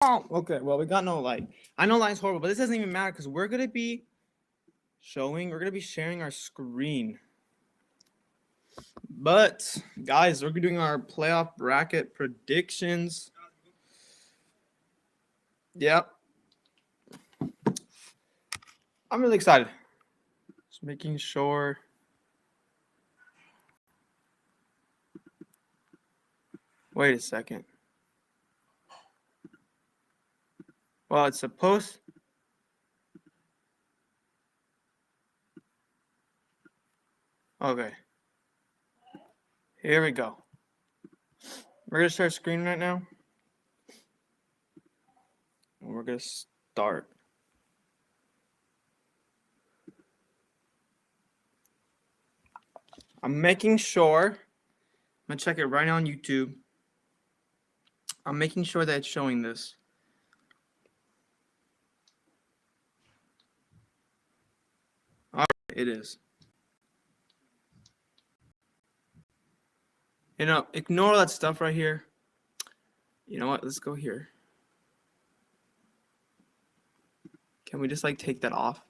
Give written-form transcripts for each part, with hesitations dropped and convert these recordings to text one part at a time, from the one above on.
Oh, okay. Well, we got no light. I know light's horrible, but this doesn't even matter because we're gonna be sharing our screen. But guys, we're doing our playoff bracket predictions. Yep. I'm really excited. Just making sure. Wait a second. Well, it's supposed. Okay. Here we go. We're gonna start screen right now. And we're gonna start. I'm making sure. I'm gonna check it right now on YouTube. I'm making sure that it's showing this. All right, it is. You know, ignore that stuff right here. You know what? Let's go here. Can we just like take that off?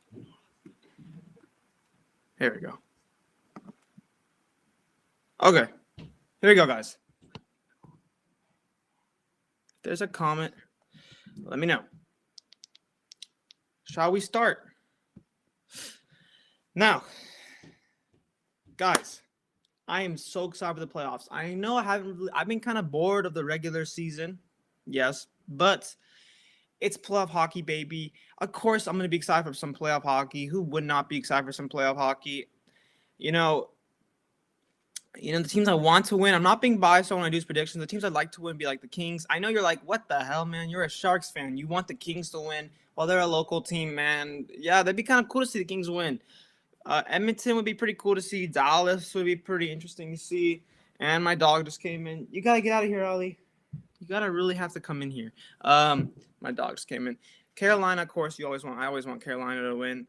Here we go. Okay. Here we go, guys. If there's a comment, let me know. Shall we start? Now, guys, I am so excited for the playoffs. I know I've been kind of bored of the regular season. Yes, but it's playoff hockey, baby. Of course, I'm going to be excited for some playoff hockey. Who would not be excited for some playoff hockey? You know, the teams I want to win. I'm not being biased when I do these predictions. The teams I'd like to win be like the Kings. I know you're like, what the hell, man? You're a Sharks fan. You want the Kings to win. Well, they're a local team, man. Yeah, that'd be kind of cool to see the Kings win. Edmonton would be pretty cool to see. Dallas would be pretty interesting to see. And my dog just came in. You got to get out of here, Ollie. You got to really have to come in here. My dog just came in. Carolina, of course, I always want Carolina to win.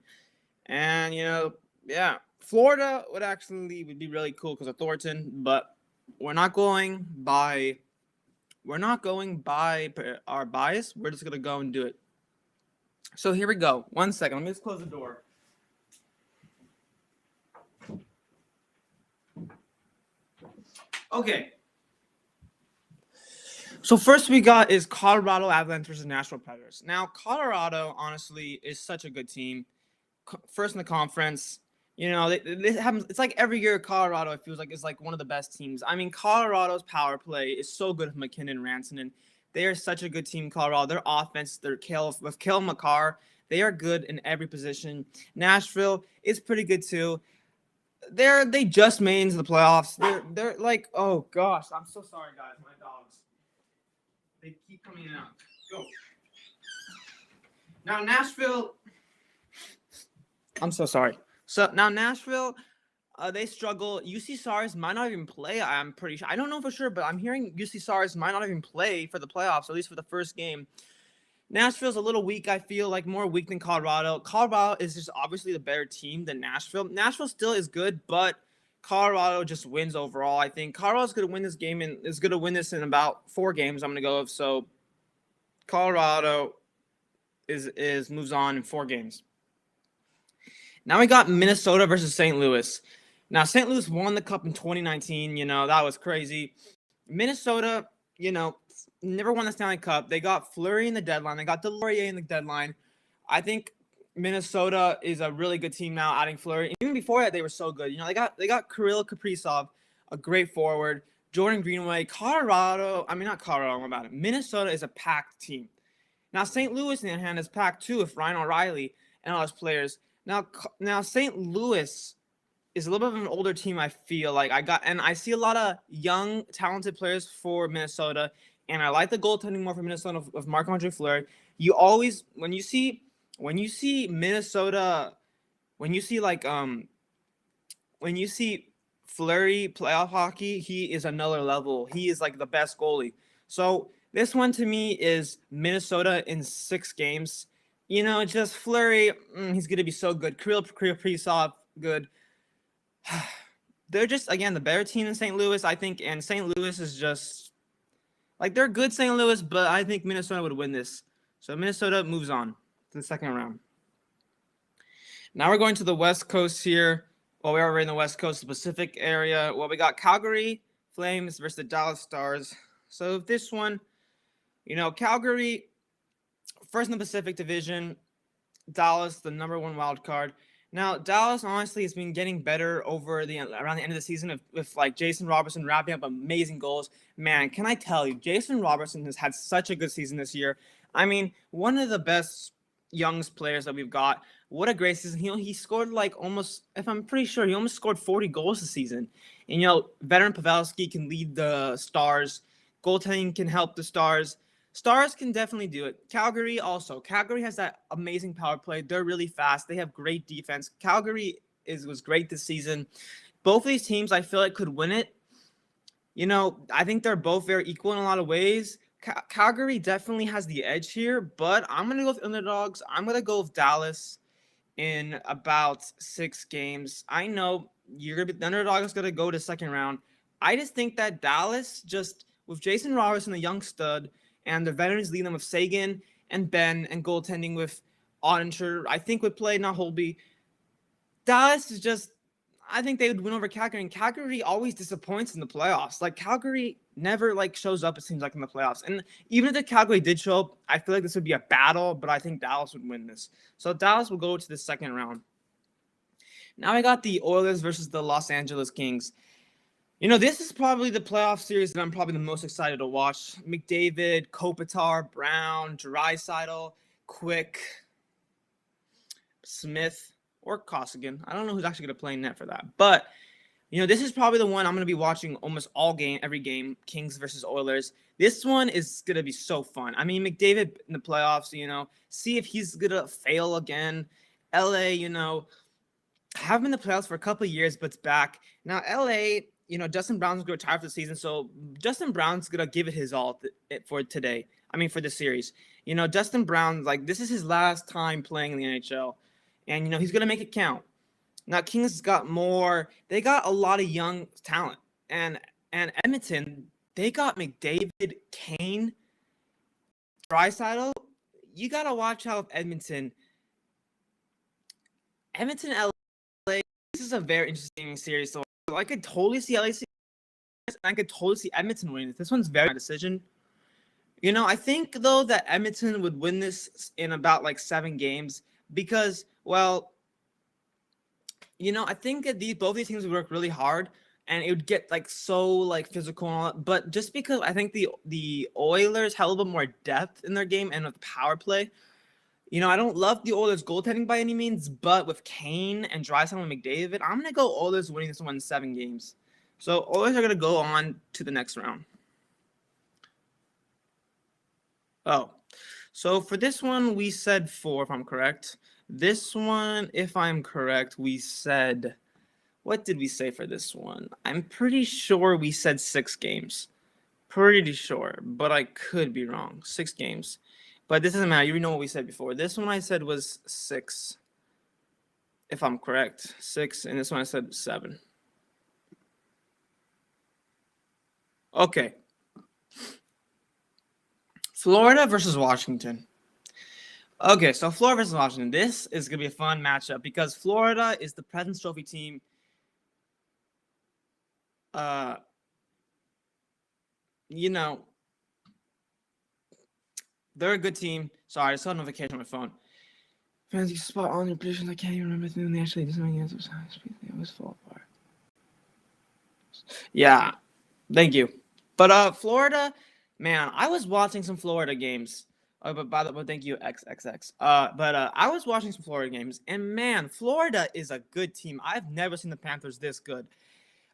And, yeah. Florida would be really cool because of Thornton, but we're not going by our bias. We're just gonna go and do it. So here we go. 1 second. Let me just close the door. Okay. So first we got is Colorado Avalanche versus Nashville Predators. Now Colorado, honestly, is such a good team. First in the conference. This happens. It's like every year Colorado, it feels like, is like one of the best teams. I mean, Colorado's power play is so good with McKinnon, Rantanen. They are such a good team, Colorado. Their offense, with Cale Makar, they are good in every position. Nashville is pretty good too. They just made into the playoffs. They're like, oh gosh, I'm so sorry, guys. My dogs, they keep coming in and out. Go. Now Nashville. I'm so sorry. So now Nashville, they struggle. UC Stars might not even play. I'm pretty sure. I don't know for sure, but I'm hearing UC Stars might not even play for the playoffs, at least for the first game. Nashville's a little weak. I feel like more weak than Colorado. Colorado is just obviously the better team than Nashville. Nashville still is good, but Colorado just wins overall. I think Colorado's going to win this game and is going to win this in about 4 games. I'm going to go with. So Colorado is moves on in 4 games. Now we got Minnesota versus St. Louis. Now, St. Louis won the Cup in 2019. That was crazy. Minnesota, never won the Stanley Cup. They got Fleury in the deadline. They got Delorier in the deadline. I think Minnesota is a really good team now, adding Fleury. Even before that, they were so good. They got Kirill Kaprizov, a great forward. Jordan Greenway. Minnesota is a packed team. Now, St. Louis, in the hand, is packed too with Ryan O'Reilly and all those players. Now St. Louis is a little bit of an older team, I feel like. I see a lot of young, talented players for Minnesota, and I like the goaltending more for Minnesota of Marc-Andre Fleury. You always, when you see Minnesota, when you see Fleury playoff hockey, he is another level. He is like the best goalie. So this one to me is Minnesota in 6 games. Just Fleury, he's going to be so good. Kirill Kaprizov, good. They're just, again, the better team in St. Louis, I think. And St. Louis is just, Like, they're good, St. Louis, but I think Minnesota would win this. So Minnesota moves on to the second round. Now we're going to the West Coast here. Well, we're already in the West Coast, the Pacific area. Well, we got Calgary Flames versus the Dallas Stars. So this one, Calgary, first in the Pacific Division. Dallas, the number one wild card. Now, Dallas honestly has been getting better around the end of the season with like Jason Robertson wrapping up amazing goals. Man, can I tell you, Jason Robertson has had such a good season this year. I mean, one of the best young players that we've got. What a great season. He scored like almost, if I'm pretty sure, he almost scored 40 goals this season. And, veteran Pavelski can lead the Stars. Goaltending can help the Stars. Stars can definitely do it. Calgary also. Calgary has that amazing power play. They're really fast. They have great defense. Calgary was great this season. Both of these teams, I feel like, could win it. I think they're both very equal in a lot of ways. Calgary definitely has the edge here, but I'm going to go with underdogs. I'm going to go with Dallas in about 6 games. I know the underdog is going to go to second round. I just think that Dallas, just with Jason Robertson, the young stud, and the veterans leading them with Sagan and Ben, and goaltending with Ottinger, I think would play, not Holby. Dallas is just, I think they would win over Calgary, and Calgary always disappoints in the playoffs. Like, Calgary never shows up, it seems like, in the playoffs. And even if the Calgary did show up, I feel like this would be a battle, but I think Dallas would win this. So Dallas will go to the second round. Now I got the Oilers versus the Los Angeles Kings. This is probably the playoff series that I'm probably the most excited to watch. McDavid, Kopitar, Brown, Draisaitl, Quick, Smith, or Costigan. I don't know who's actually going to play net for that. But, this is probably the one I'm going to be watching almost every game, Kings versus Oilers. This one is going to be so fun. I mean, McDavid in the playoffs, see if he's going to fail again. LA, have been in the playoffs for a couple of years, but it's back. Now, LA, Justin Brown's going to retire for the season, so Justin Brown's going to give it his all for today. I mean, for the series. Justin Brown, this is his last time playing in the NHL, and, he's going to make it count. Now, Kings got more. They got a lot of young talent, and Edmonton, they got McDavid, Kane, Draisaitl. You got to watch out with Edmonton, LA. This is a very interesting series. So I could totally see LA, and I could totally see Edmonton winning. This one's very decision. I think though that Edmonton would win this in about 7 games because, well, I think that both these teams would work really hard, and it would get so physical and all that. But just because I think the Oilers have a little bit more depth in their game and with the power play. I don't love the Oilers goaltending by any means, but with Kane and Draisaitl and McDavid, I'm going to go Oilers winning this one in 7 games. So Oilers are going to go on to the next round. Oh, so for this one, we said 4, if I'm correct. This one, if I'm correct, we said, what did we say for this one? I'm pretty sure we said 6 games. Pretty sure, but I could be wrong. 6 games. But this doesn't matter. You know what we said before. This one I said was 6, if I'm correct. 6, and this one I said 7. Okay. Florida versus Washington. Okay, so Florida versus Washington. This is going to be a fun matchup because Florida is the President's Trophy team. They're a good team. Sorry, I saw a notification on my phone. Fancy spot on your predictions. I can't even remember the name. Actually, this it was fall apart. Yeah, thank you. But Florida, man, I was watching some Florida games. But by the way, thank you, XXX. I was watching some Florida games, and man, Florida is a good team. I've never seen the Panthers this good.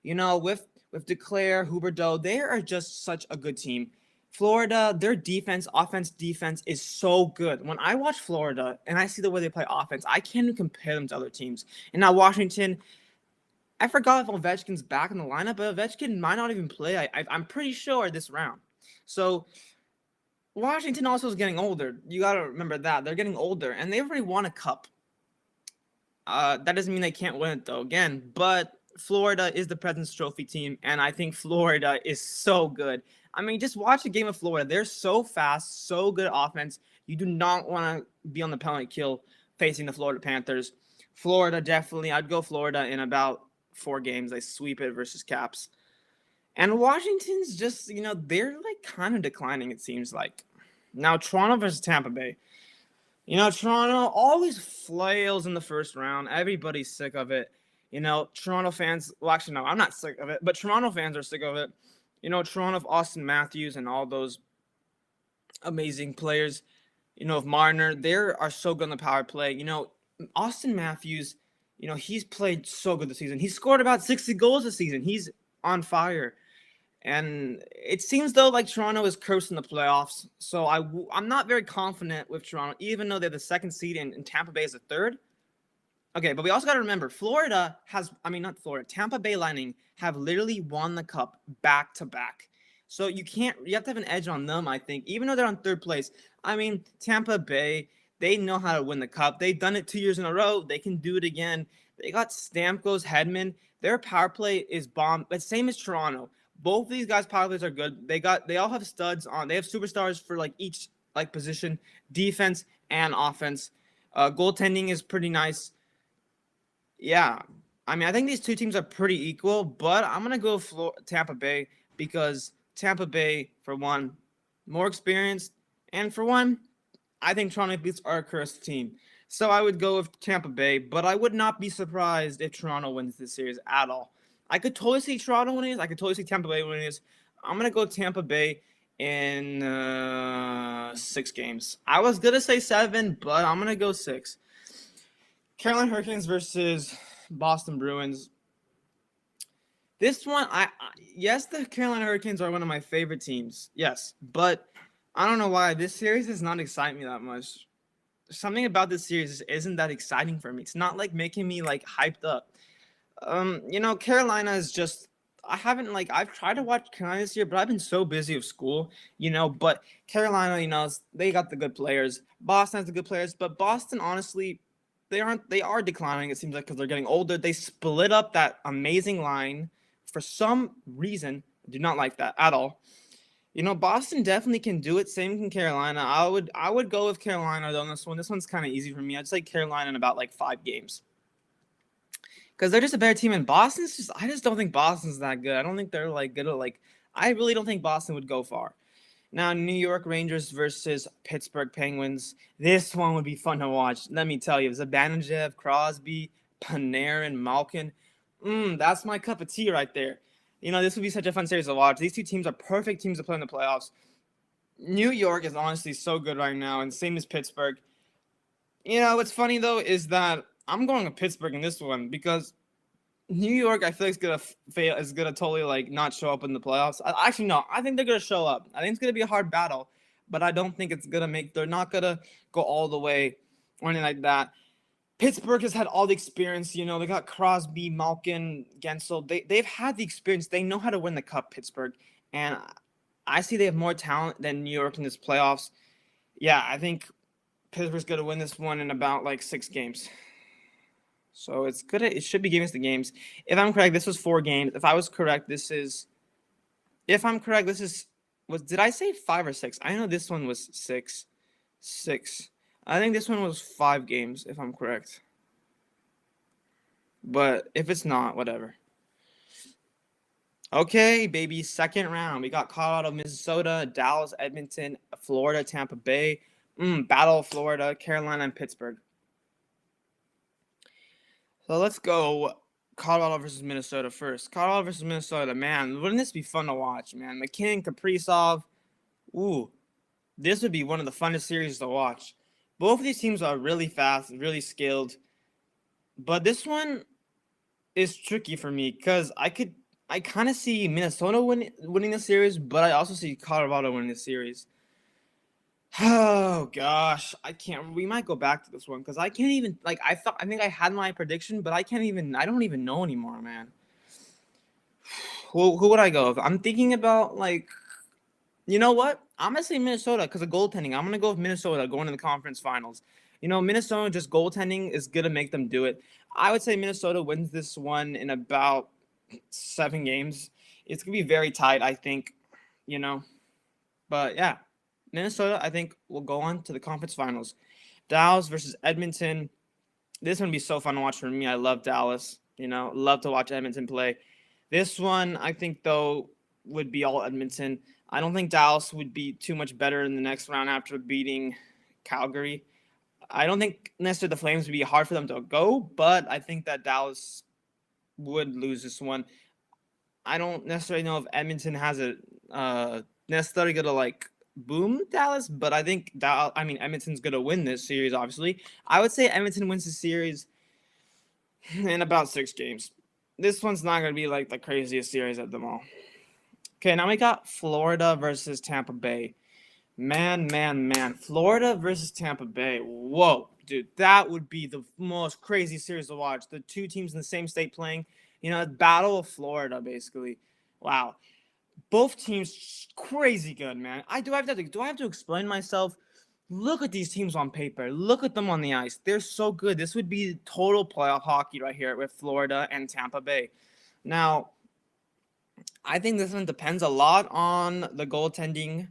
With Declare, Huberdeau, they are just such a good team. Florida, their offense defense is so good. When I watch Florida and I see the way they play offense, I can't even compare them to other teams. And now Washington, I forgot if Ovechkin's back in the lineup, but Ovechkin might not even play. I'm pretty sure this round. So Washington also is getting older. You got to remember that. They're getting older, and they already won a cup. That doesn't mean they can't win it, though, again. But Florida is the President's Trophy team, and I think Florida is so good. I mean, just watch a game of Florida. They're so fast, so good at offense. You do not want to be on the penalty kill facing the Florida Panthers. Florida, definitely. I'd go Florida in about 4 games. They sweep it versus Caps. And Washington's just, they're like kind of declining, it seems like. Now, Toronto versus Tampa Bay. Toronto always flails in the first round. Everybody's sick of it. Toronto fans, well, actually, no, I'm not sick of it, but Toronto fans are sick of it. Toronto of Austin Matthews and all those amazing players, of Marner, they are so good on the power play. Austin Matthews, he's played so good this season. He scored about 60 goals this season. He's on fire. And it seems though like Toronto is cursed in the playoffs. So I'm not very confident with Toronto, even though they're the second seed and Tampa Bay is the third. Okay, but we also got to remember, Tampa Bay Lightning have literally won the cup back to back. So you have to have an edge on them, I think, even though they're on third place. Tampa Bay, they know how to win the cup. They've done it 2 years in a row. They can do it again. They got Stamkos, Hedman. Their power play is bomb, but same as Toronto. Both of these guys' power plays are good. They all have studs on. They have superstars for like each like position, defense and offense. Goaltending is pretty nice. Yeah, I think these two teams are pretty equal, but I'm gonna go Tampa Bay because Tampa Bay, for one, more experienced, and for one, I think Toronto beats our cursed team. So I would go with Tampa Bay, but I would not be surprised if Toronto wins this series at all. I could totally see Toronto winning this. I could totally see Tampa Bay winning this. I'm going to go Tampa Bay in 6 games. I was going to say 7, but I'm going to go 6. Carolina Hurricanes versus Boston Bruins. This one, yes, the Carolina Hurricanes are one of my favorite teams. Yes, but I don't know why. This series does not excite me that much. Something about this series isn't that exciting for me. It's not like making me like hyped up. Carolina is just, I've tried to watch Carolina this year, but I've been so busy with school, but Carolina, they got the good players. Boston has the good players, but Boston, honestly, they are declining, it seems like, because they're getting older. They split up that amazing line for some reason. I do not like that at all. Boston definitely can do it. Same can Carolina. I would go with Carolina on this one. This one's kind of easy for me. I'd say Carolina in about like 5 games. Because they're just a better team, and I just don't think Boston's that good. I don't think they're like good at I really don't think Boston would go far. Now, New York Rangers versus Pittsburgh Penguins. This one would be fun to watch. Let me tell you, Zibanejad, Crosby, Panarin, Malkin. That's my cup of tea right there. This would be such a fun series to watch. These two teams are perfect teams to play in the playoffs. New York is honestly so good right now, and same as Pittsburgh. What's funny, though, is that I'm going with Pittsburgh in this one because New York, I feel like, is gonna fail. Is gonna totally not show up in the playoffs. Actually, no. I think they're gonna show up. I think it's gonna be a hard battle, but I don't think it's gonna make. They're not gonna go all the way or anything like that. Pittsburgh has had all the experience. They got Crosby, Malkin, Gensel. They've had the experience. They know how to win the cup. Pittsburgh, and I see they have more talent than New York in this playoffs. Yeah, I think Pittsburgh's gonna win this one in about 6 games. So it should be giving us the games. If I'm correct, this was 4 games. If I was correct, did I say 5 or 6? I know this one was 6. 6. I think this one was 5 games, if I'm correct. But if it's not, whatever. Okay, baby, second round. We got Colorado, Minnesota, Dallas, Edmonton, Florida, Tampa Bay. Battle of Florida, Carolina, and Pittsburgh. So let's go Colorado versus Minnesota first. Colorado versus Minnesota, man, wouldn't this be fun to watch, man? McKinnon, Kaprizov. Ooh, this would be one of the funnest series to watch. Both of these teams are really fast, really skilled. But this one is tricky for me because I kind of see Minnesota winning the series, but I also see Colorado winning the series. Oh gosh, I can't. We might go back to this one because I can't even. I think I had my prediction, but I can't even. I don't even know anymore, man. Who would I go with? I'm thinking about you know what? I'm gonna say Minnesota because of goaltending. I'm gonna go with Minnesota going to the conference finals. Minnesota just goaltending is gonna make them do it. I would say Minnesota wins this one in about 7 games. It's gonna be very tight, I think. you know. But yeah, Minnesota, I think, will go on to the conference finals. Dallas versus Edmonton. This one would be so fun to watch for me. I love Dallas. Love to watch Edmonton play. This one, I think, though, would be all Edmonton. I don't think Dallas would be too much better in the next round after beating Calgary. I don't think necessarily the Flames would be hard for them to go, but I think that Dallas would lose this one. I don't necessarily know if Edmonton has a necessarily gonna like boom Dallas, but I think Edmonton's gonna win this series. Obviously, I would say Edmonton wins the series in about 6 games. This one's not gonna be like the craziest series of them all. Okay, now we got Florida versus Tampa Bay. Man. Florida versus Tampa Bay. Whoa, dude, that would be the most crazy series to watch. The two teams in the same state playing, Battle of Florida, basically. Wow. Both teams crazy good, man. Do I have to explain myself? Look at these teams on paper. Look at them on the ice. They're so good. This would be total playoff hockey right here with Florida and Tampa Bay. Now, I think this one depends a lot on the goaltending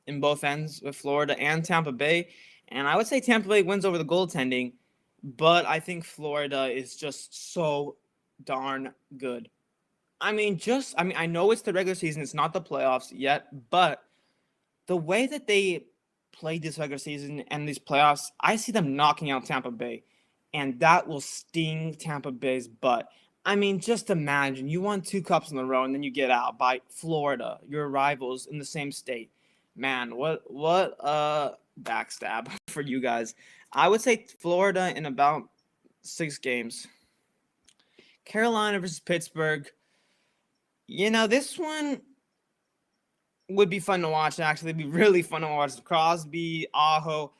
in both ends with Florida and Tampa Bay. And I would say Tampa Bay wins over the goaltending, but I think Florida is just so darn good. I know it's the regular season, it's not the playoffs yet, but the way that they played this regular season and these playoffs, I see them knocking out Tampa Bay, and that will sting Tampa Bay's butt. Just imagine you won 2 cups in a row and then you get out by Florida, your rivals in the same state. Man, what a backstab for you guys. I would say Florida in about 6 games. Carolina versus Pittsburgh. This one would be fun to watch, actually. It'd be really fun to watch. Crosby, Aho.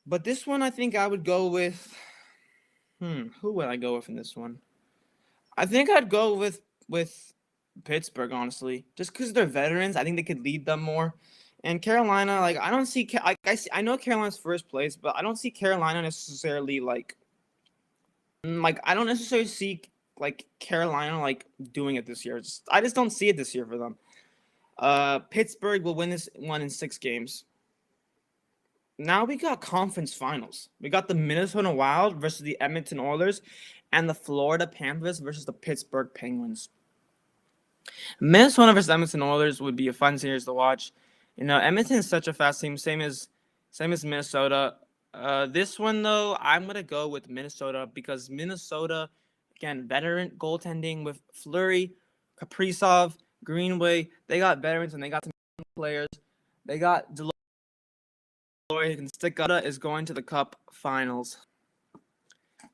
But this one, I think I would go with... Who would I go with in this one? I think I'd go with Pittsburgh, honestly. Just because they're veterans, I think they could lead them more. And Carolina, I don't see... I know Carolina's first place, but I don't see Carolina necessarily, I don't necessarily see... Carolina doing it this year. I just don't see it this year for them. Pittsburgh will win this one in 6 games. Now we got conference finals. We got the Minnesota Wild versus the Edmonton Oilers and the Florida Panthers versus the Pittsburgh Penguins. Minnesota versus Edmonton Oilers would be a fun series to watch. Edmonton is such a fast team, same as Minnesota. This one though, I'm gonna go with Minnesota because Minnesota, again, veteran goaltending with Fleury, Kaprizov, Greenway. They got veterans and they got some players. They got Delory and Stikata is going to the Cup Finals.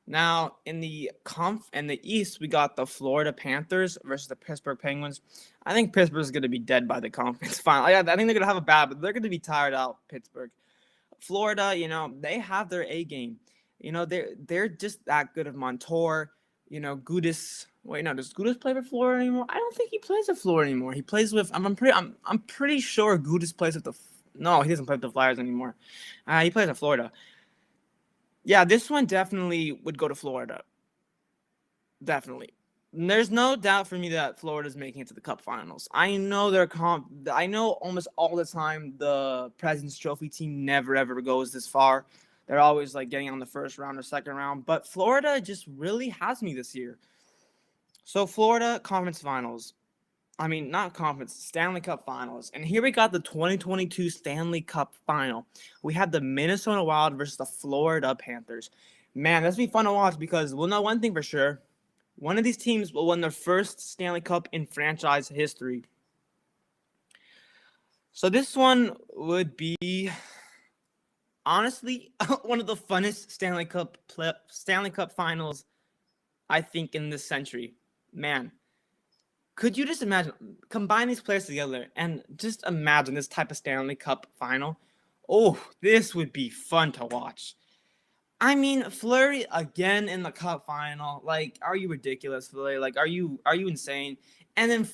Now in the East, we got the Florida Panthers versus the Pittsburgh Penguins. I think Pittsburgh's going to be dead by the conference final. I think they're going to have a bad, but they're going to be tired out. Pittsburgh, Florida, they have their A game. They're just that good of Montour. Gudis. Wait, no, does Gudis play for Florida anymore? I don't think he plays for Florida anymore. He plays with. I'm pretty sure Gudis plays with the. No, he doesn't play with the Flyers anymore. He plays at Florida. Yeah, this one definitely would go to Florida. Definitely. There's no doubt for me that Florida's making it to the Cup Finals. I know I know almost all the time the President's Trophy team never ever goes this far. They're always getting on the first round or second round. But Florida just really has me this year. So Florida Conference Finals. Not conference, Stanley Cup Finals. And here we got the 2022 Stanley Cup Final. We have the Minnesota Wild versus the Florida Panthers. Man, this will be fun to watch because we'll know one thing for sure. One of these teams will win their first Stanley Cup in franchise history. So this one would be... honestly, one of the funnest Stanley Cup Finals, I think, in this century. Man, could you just imagine, combine these players together and just imagine this type of Stanley Cup Final? Oh, this would be fun to watch. Fleury again in the Cup Final. Are you ridiculous, Fleury? Are you insane? And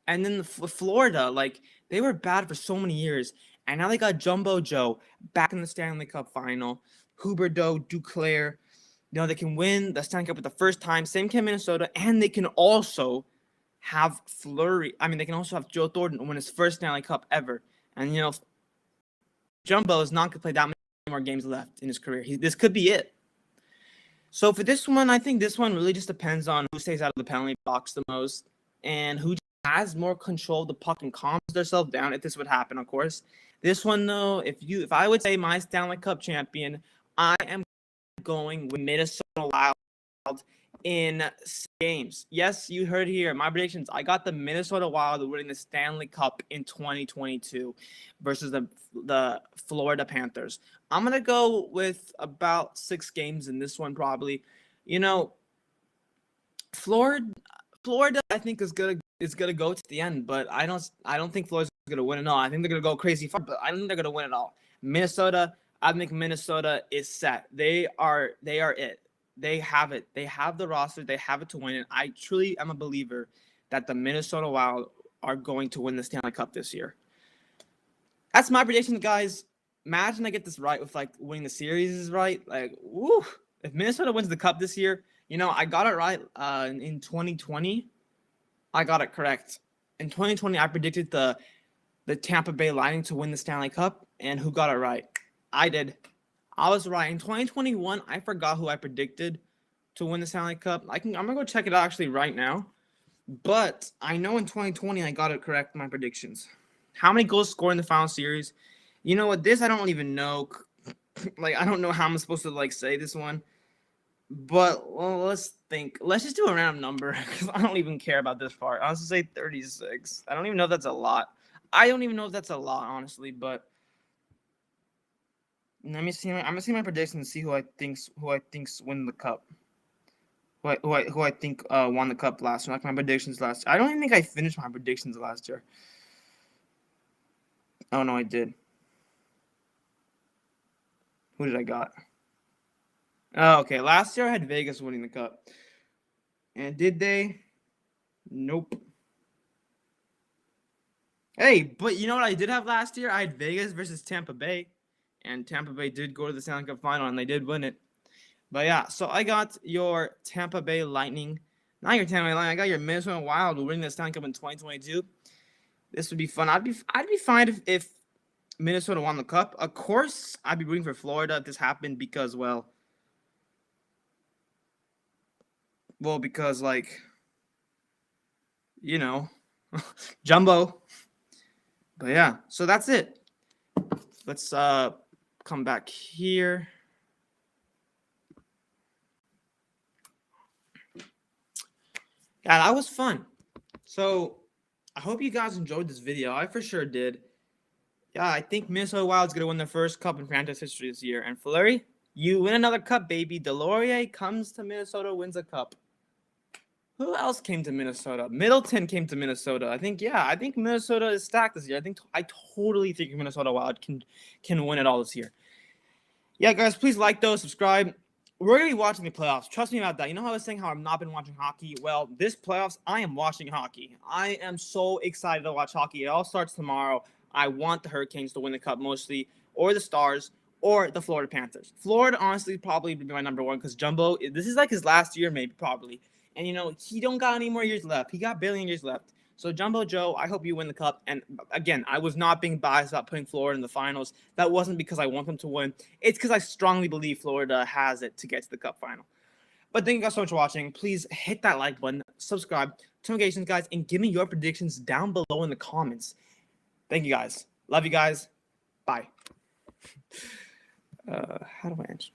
then Florida, they were bad for so many years. And now they got Jumbo Joe back in the Stanley Cup Final. Huberdeau, Duclair. They can win the Stanley Cup for the first time. Same can Minnesota. And they can also have Fleury. I mean, they can also have Joe Thornton win his first Stanley Cup ever. And, Jumbo is not going to play that many more games left in his career. This could be it. So for this one, I think this one really just depends on who stays out of the penalty box the most and who has more control of the puck and calms themselves down, if this would happen, of course. This one, though, if I would say my Stanley Cup champion, I am going with Minnesota Wild in 6 games. Yes, you heard here my predictions. I got the Minnesota Wild winning the Stanley Cup in 2022 versus the Florida Panthers. I'm gonna go with about 6 games in this one, probably. Florida, I think is gonna go to the end, but I don't think Florida's gonna win it all. I think they're gonna go crazy far, but I don't think they're gonna win it all. Minnesota, I think Minnesota is set. They are it. They have it. They have the roster. They have it to win it. I truly am a believer that the Minnesota Wild are going to win the Stanley Cup this year. That's my prediction, guys. Imagine I get this right with winning the series is right. Woo! If Minnesota wins the Cup this year, I got it right in 2020. I got it correct. In 2020, I predicted the Tampa Bay Lightning to win the Stanley Cup, and who got it right? I did. I was right. In 2021, I forgot who I predicted to win the Stanley Cup. I'm gonna go check it out actually right now. But I know in 2020 I got it correct in my predictions. How many goals scored in the final series? You know what? This I don't even know. I don't know how I'm supposed to say this one. But let's think. Let's just do a random number because I don't even care about this part. I was gonna say 36. I don't even know if that's a lot. I don't even know if that's a lot, honestly, but. Let me see. I'm gonna see my predictions and see who I think's win the cup. Who I think won the cup last year. My predictions last year. I don't even think I finished my predictions last year. Oh no, I did. Who did I got? Oh, okay. Last year I had Vegas winning the cup. And did they? Nope. Hey, but you know what I did have last year? I had Vegas versus Tampa Bay. And Tampa Bay did go to the Stanley Cup final, and they did win it. But yeah, so I got your Tampa Bay Lightning. Not your Tampa Bay Lightning. I got your Minnesota Wild winning the Stanley Cup in 2022. This would be fun. I'd be fine if Minnesota won the cup. Of course, I'd be rooting for Florida if this happened because, because Jumbo. But yeah, so that's it. Let's come back here. Yeah, that was fun. So I hope you guys enjoyed this video. I for sure did. Yeah, I think Minnesota Wild's going to win their first cup in franchise history this year. And Fleury, you win another cup, baby. Delorier comes to Minnesota, wins a cup. Who else came to Minnesota? Middleton came to Minnesota. I think Minnesota is stacked this year. I totally think Minnesota Wild can win it all this year. Yeah, guys, please like those, subscribe. We're going to be watching the playoffs. Trust me about that. You know how I was saying how I've not been watching hockey? Well, this playoffs, I am watching hockey. I am so excited to watch hockey. It all starts tomorrow. I want the Hurricanes to win the cup mostly, or the Stars, or the Florida Panthers. Florida, honestly, probably would be my number one because Jumbo, this is his last year, maybe, probably. And, he don't got any more years left. He got billion years left. So, Jumbo Joe, I hope you win the cup. And, again, I was not being biased about putting Florida in the finals. That wasn't because I want them to win. It's because I strongly believe Florida has it to get to the cup final. But thank you guys so much for watching. Please hit that like button, subscribe, notifications, guys, and give me your predictions down below in the comments. Thank you, guys. Love you guys. Bye. How do I answer?